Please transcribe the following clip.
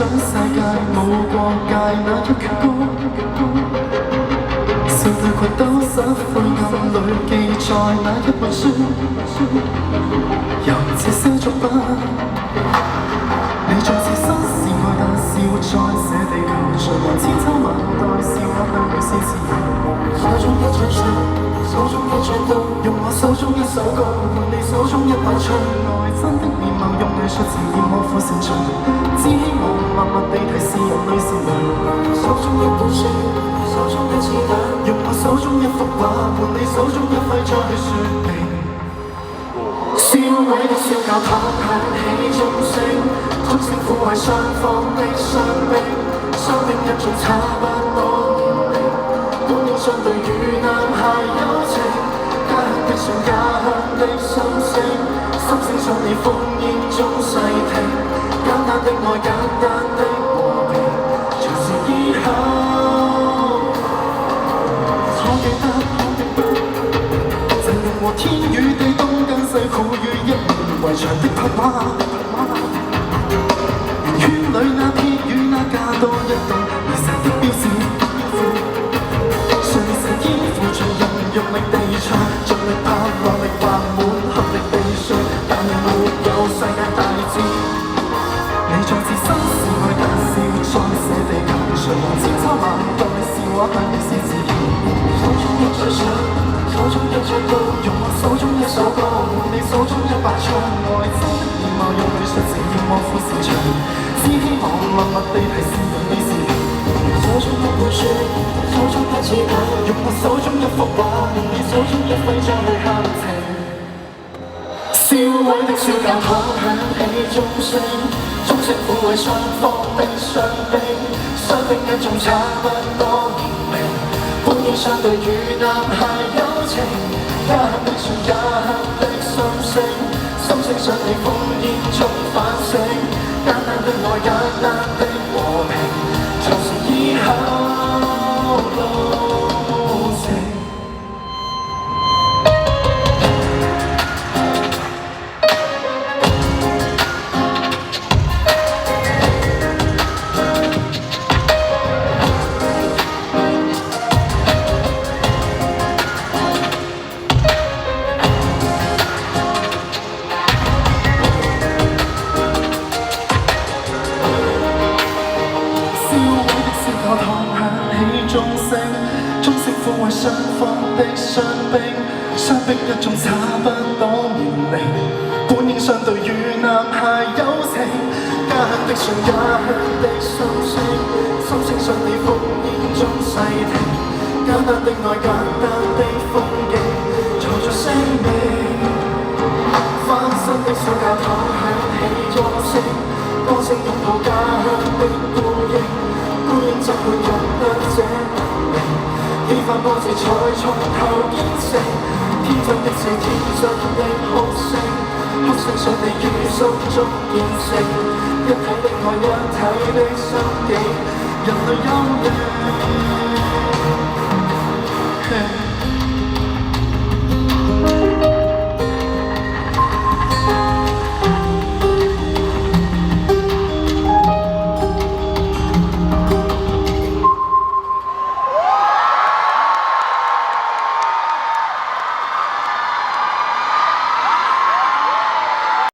想世界冇國界那一闕歌，笑對裙兜失灰暗裏記載那一本書，由這些作品，你像是新是愛，但是活在這地球，循環千秋萬代，是我向你是自由。手中一張相，手中一張刀，用我手中一首歌，換你手中一把槍。愛真的面貌，用藝術呈現我苦擅長，只希望默默地提示人類善良。手中一本書，手中一支彈，用我手中一幅畫，換你手中一揮再說明。燒毀的小教堂響起鐘聲，鐘聲撫慰雙方的傷兵，傷兵一眾差不多年齡，觀影相對與男孩友情，家鄉的信，家鄉的心聲，心聲想你烽煙中細聽，簡單的愛，簡單的和平，從此以後，我記得陣容和天與地，東跟西苦與一面圍牆的拍馬，圓圈裏那撇與那加多一棟而成的標誌，誰是肩負盡人用力地唱，盡力拍落力畫滿合力地說，但沒有世界大戰。你再自身是愛，但是活在這地球，循環千秋萬代，是我向你是自由。手中一張相，手中一張刀，用我手中一首歌，換你手中一把槍。愛真的面貌，用藝術呈現我苦擅長，只希望默默地提示人你是人。手中一本書，手中一支彈，用我手中一幅畫，用你手中一揮再去喊情。燒毀的小教堂響起鐘聲，鐘聲撫慰雙方的傷兵，傷兵一眾差不多年齡，觀影相對與男孩友情，家鄉的信，家鄉的心聲，心聲想你烽煙中反省，簡單的愛，簡單的和平，從此以後路程。鐘聲撫慰雙方的傷兵，傷兵一眾差不多年齡，本應相對與男孩友情，家鄉的信，家鄉的心聲，心聲想你烽煙中細聽，簡單的愛，簡單的風景，藏着生命。翻新的小教堂響起鐘聲，歌聲擁抱家鄉的孤影，孤影怎會懂得這明？幾番波折才從頭建成，天真的是天真的哭聲，哭聲想你於心中見證，一體的愛，一體的心境，人類優美。